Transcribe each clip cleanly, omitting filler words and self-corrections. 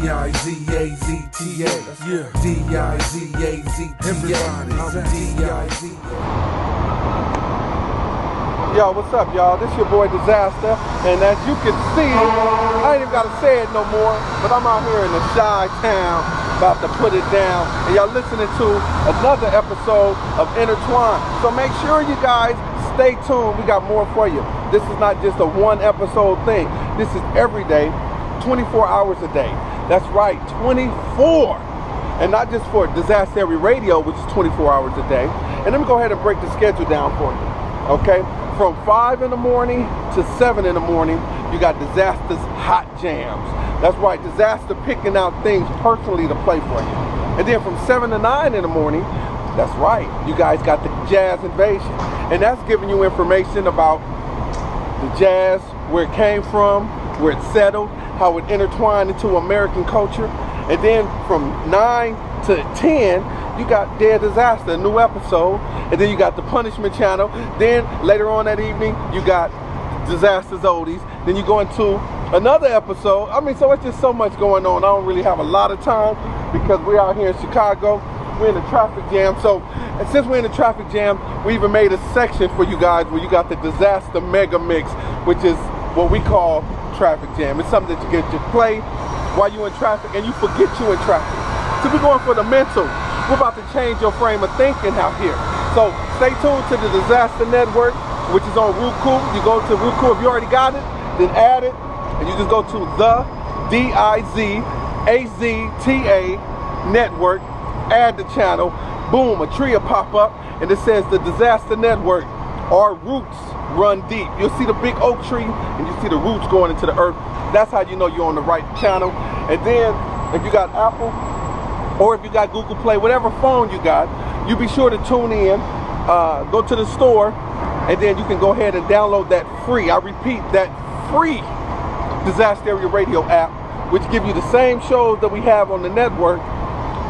D-I-Z-A-Z-T-A. Yeah. D-I-Z-A-Z-T-A. I'm D-I-Z. Yo, what's up, y'all? This your boy Disaster, and as you can see, I ain't even gotta say it no more, but I'm out here in the Chi-Town, about to put it down, and y'all listening to another episode of Intertwined. So make sure you guys stay tuned. We got more for you. This is not just a one episode thing. This is every day, 24 hours a day. That's right, 24. And not just for Disaster Area Radio, which is 24 hours a day. And let me go ahead and break the schedule down for you. Okay? From 5 in the morning to 7 in the morning, you got Disaster's Hot Jams. That's right, Disaster picking out things personally to play for you. And then from 7 to 9 in the morning, that's right, you guys got the Jazz Invasion. And that's giving you information about the jazz, where it came from, where it settled, how it intertwined into American culture. And then from 9 to 10, you got Dead Disaster, a new episode. And then you got the Punishment Channel. Then later on that evening, you got Disaster's Oldies. Then you go into another episode. I mean, so it's just so much going on. I don't really have a lot of time because we're out here in Chicago. We're in a traffic jam. So, and since we're in a traffic jam, we even made a section for you guys where you got the Disaster Mega Mix, which is what we call traffic jam. It's something that you get to play while you're in traffic and you forget you're in traffic. So we're going for the mental. We're about to change your frame of thinking out here. So stay tuned to the Disaster Network, which is on Roku. You go to Roku. If you already got it, then add it. And you just go to the D-I-Z-A-Z-T-A network. Add the channel. Boom, a tree will pop up. And it says the Disaster Network. Our roots run deep. You'll see the big oak tree and you see the roots going into the earth. That's how you know you're on the right channel. And then if you got Apple or if you got Google Play, whatever phone you got, you be sure to tune in, go to the store, and then you can go ahead and download that free, I repeat, that free Disaster Area Radio app, which give you the same shows that we have on the network,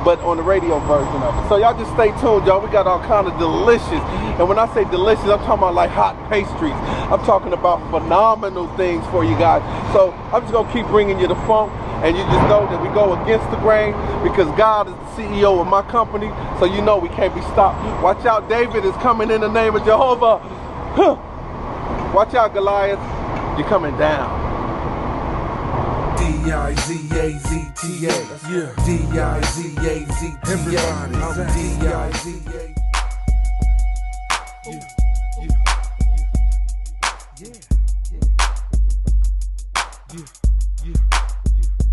but on the radio version of it. So y'all just stay tuned, y'all. We got all kind of delicious, and when I say delicious, I'm talking about like hot pastries. I'm talking about phenomenal things for you guys. So I'm just gonna keep bringing you the funk, and you just know that we go against the grain because God is the CEO of my company, so you know we can't be stopped. Watch out, David is coming in the name of Jehovah. Huh. Watch out, Goliath, you're coming down. D-I-Z-A-Z-T-A. Yeah. D-I-Z-A-Z-T-A. Everybody, I'm D-I-Z-A.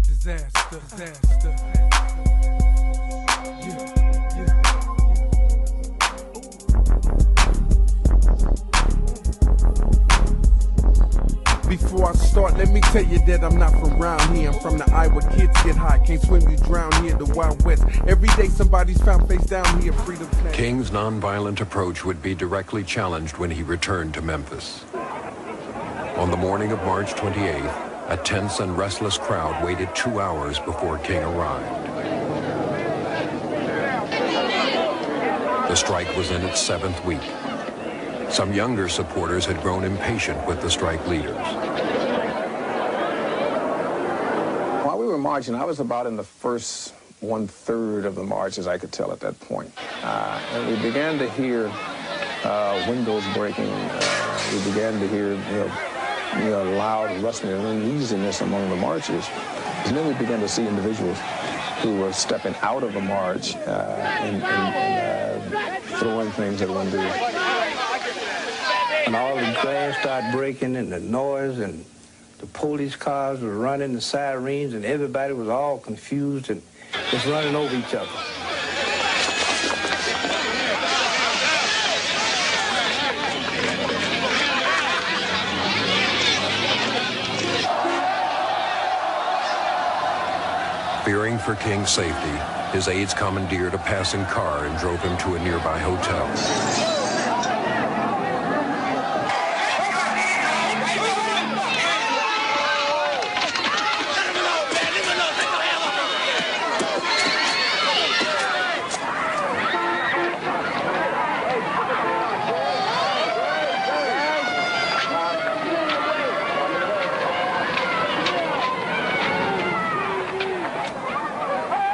Disaster. Before I start, let me tell you that I'm not from around here. I'm from the eye where kids get hot. Can't swim, you drown here, the Wild West. Every day somebody's found face down here, freedom. King's nonviolent approach would be directly challenged when he returned to Memphis. On the morning of March 28th, a tense and restless crowd waited 2 hours before King arrived. The strike was in its 7th week. Some younger supporters had grown impatient with the strike leaders. While we were marching, I was about in the first 1/3 of the march, as I could tell at that point. And we began to hear windows breaking. We began to hear, loud rustling and uneasiness among the marchers. And then we began to see individuals who were stepping out of the march and throwing things at one dude. And all the glass started breaking and the noise and the police cars were running, the sirens, and everybody was all confused and just running over each other. Fearing for King's safety, his aides commandeered a passing car and drove him to a nearby hotel.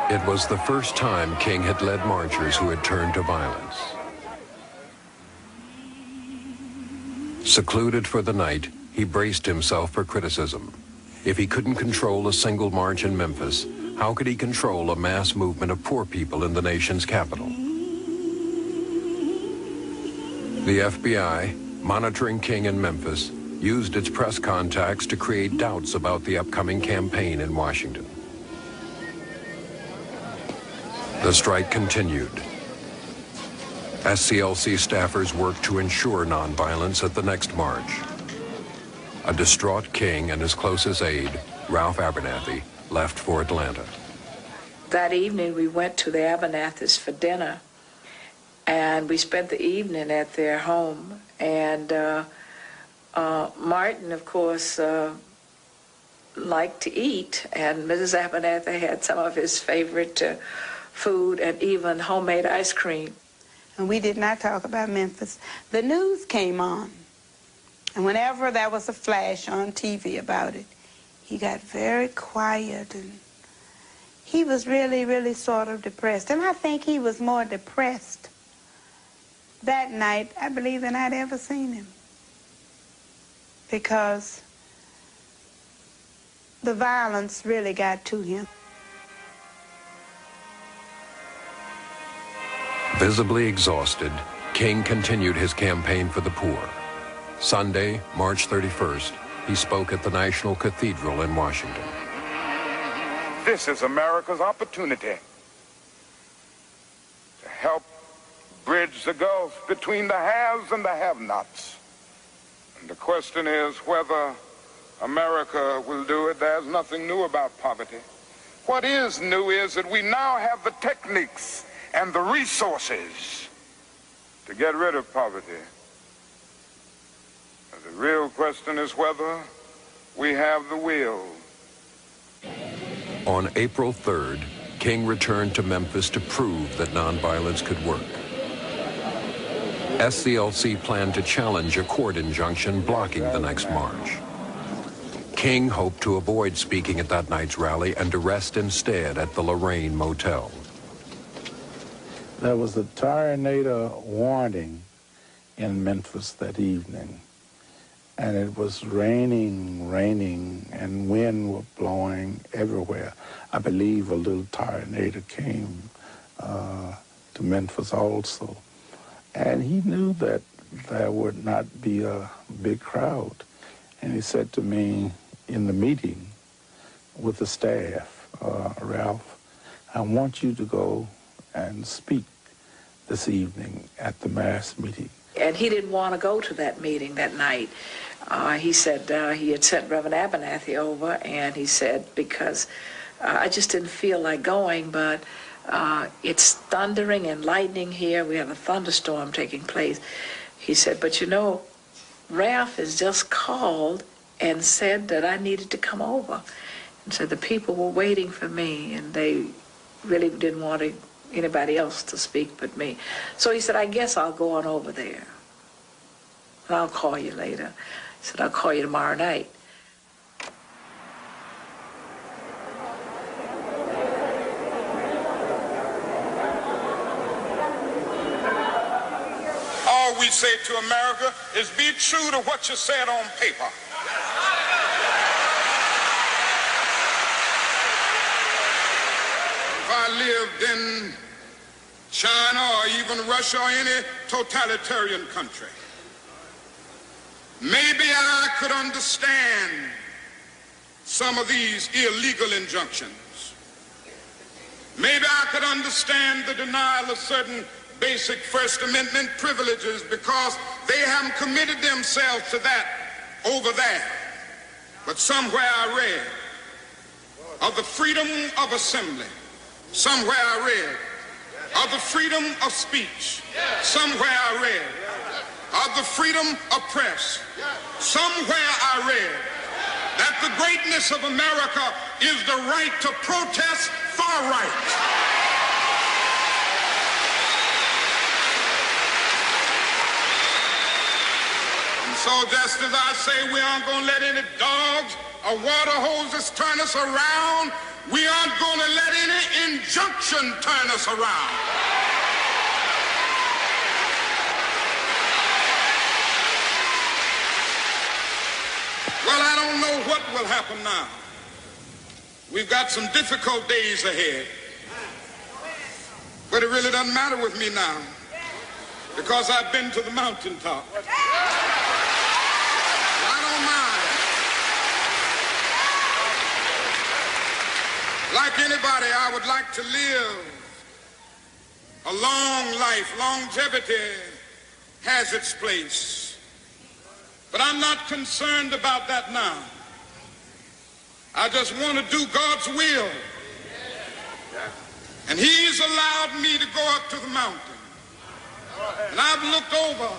It was the first time King had led marchers who had turned to violence. Secluded for the night, he braced himself for criticism. If he couldn't control a single march in Memphis, how could he control a mass movement of poor people in the nation's capital? The FBI, monitoring King in Memphis, used its press contacts to create doubts about the upcoming campaign in Washington. The strike continued. SCLC staffers worked to ensure nonviolence at the next march. A distraught King and his closest aide, Ralph Abernathy, left for Atlanta. That evening we went to the Abernathys for dinner, and we spent the evening at their home. And Martin, of course, liked to eat, and Mrs. Abernathy had some of his favorite food and even homemade ice cream. And we did not talk about Memphis. The news came on, and whenever there was a flash on TV about it, he got very quiet, and he was really, really sort of depressed. And I think he was more depressed that night, I believe, than I'd ever seen him, because the violence really got to him. Visibly exhausted, King continued his campaign for the poor. Sunday, March 31st, he spoke at the National Cathedral in Washington. This is America's opportunity to help bridge the gulf between the haves and the have-nots. And the question is whether America will do it. There's nothing new about poverty. What is new is that we now have the techniques and the resources to get rid of poverty. The real question is whether we have the will. On April 3rd, King returned to Memphis to prove that nonviolence could work. SCLC planned to challenge a court injunction blocking the next march. King hoped to avoid speaking at that night's rally and to rest instead at the Lorraine Motel. There was a tornado warning in Memphis that evening, and it was raining, and wind was blowing everywhere. I believe a little tornado came to Memphis also. And he knew that there would not be a big crowd. And he said to me in the meeting with the staff, Ralph, I want you to go and speak this evening at the mass meeting. And he didn't want to go to that meeting that night. He said he had sent Reverend Abernathy over, and he said, because I just didn't feel like going, but it's thundering and lightning here. We have a thunderstorm taking place. He said, but you know, Ralph has just called and said that I needed to come over. And so the people were waiting for me, and they really didn't want anybody else to speak but me. So he said, I guess I'll go on over there, and I'll call you later. He said, I'll call you tomorrow night. All we say to America is be true to what you said on paper. If I lived in China or even Russia or any totalitarian country, maybe I could understand some of these illegal injunctions. Maybe I could understand the denial of certain basic First Amendment privileges because they haven't committed themselves to that over there. But somewhere I read of the freedom of assembly. Somewhere I read of the freedom of speech. Somewhere I read of the freedom of press. Somewhere I read that the greatness of America is the right to protest far right. So just as I say we aren't going to let any dogs or water hoses turn us around, we aren't going to let any injunction turn us around. Well, I don't know what will happen now. We've got some difficult days ahead. But it really doesn't matter with me now, because I've been to the mountaintop. I don't mind. Like anybody, I would like to live a long life. Longevity has its place. But I'm not concerned about that now. I just want to do God's will. And he's allowed me to go up to the mountain. And I've looked over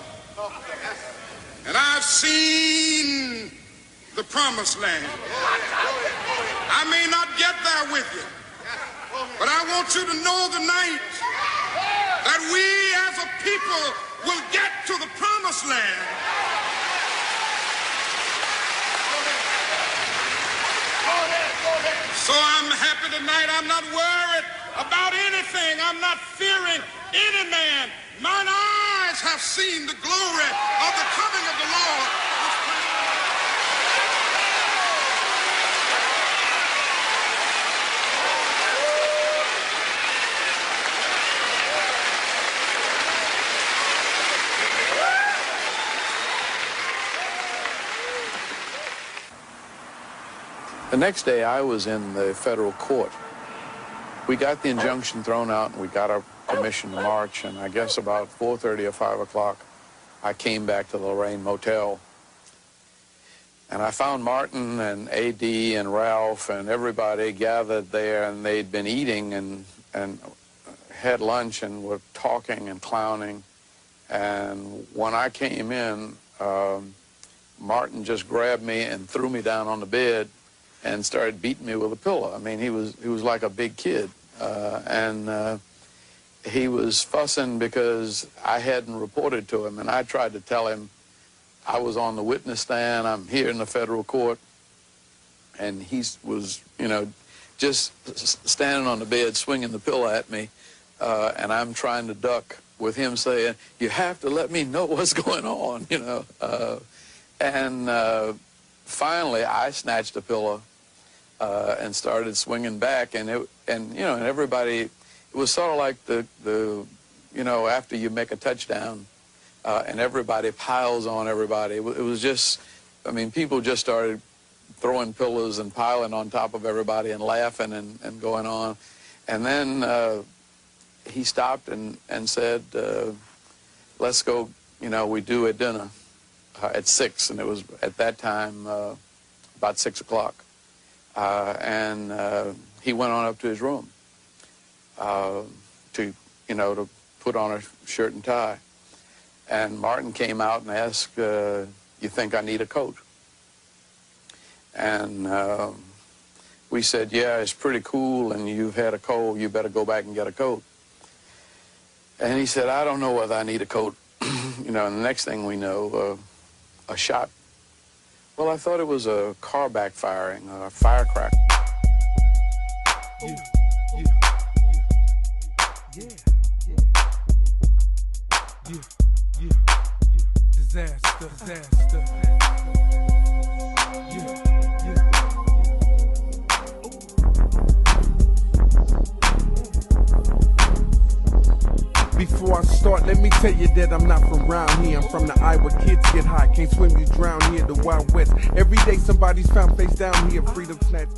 and I've seen the promised land. I may not get there with you, but I want you to know tonight that we as a people will get to the promised land. So I'm happy tonight. I'm not worried about anything. I'm not fearing any man. Mine eyes have seen the glory of the coming of the Lord. The next day, I was in the federal court. We got the injunction thrown out, and we got our permission to march, and I guess about 4:30 or 5 o'clock, I came back to the Lorraine Motel, and I found Martin and A.D. and Ralph and everybody gathered there, and they'd been eating and had lunch and were talking and clowning, and when I came in, Martin just grabbed me and threw me down on the bed and started beating me with a pillow. I mean, he was like a big kid. And he was fussing because I hadn't reported to him. And I tried to tell him I was on the witness stand, I'm here in the federal court. And he was, you know, just standing on the bed, swinging the pillow at me. And I'm trying to duck with him saying, you have to let me know what's going on, you know. Finally, I snatched a pillow and started swinging back, and everybody, it was sort of like the you know, after you make a touchdown, and everybody piles on everybody. It was just, I mean, people just started throwing pillows and piling on top of everybody and laughing and going on, and then he stopped and said, let's go, you know, we do a dinner at 6, and it was at that time about 6 o'clock. He went on up to his room to put on a shirt and tie. And Martin came out and asked, you think I need a coat? And we said, yeah, it's pretty cool, and you've had a cold, you better go back and get a coat. And he said, I don't know whether I need a coat. You know, and the next thing we know, a shot. Well, I thought it was a car backfiring, a firecracker. Disaster. Before I start, let me tell you that I'm not from round here. I'm from the Iowa kids get high. Can't swim, you drown here, the Wild West. Every day somebody's found face down here, freedom snatch.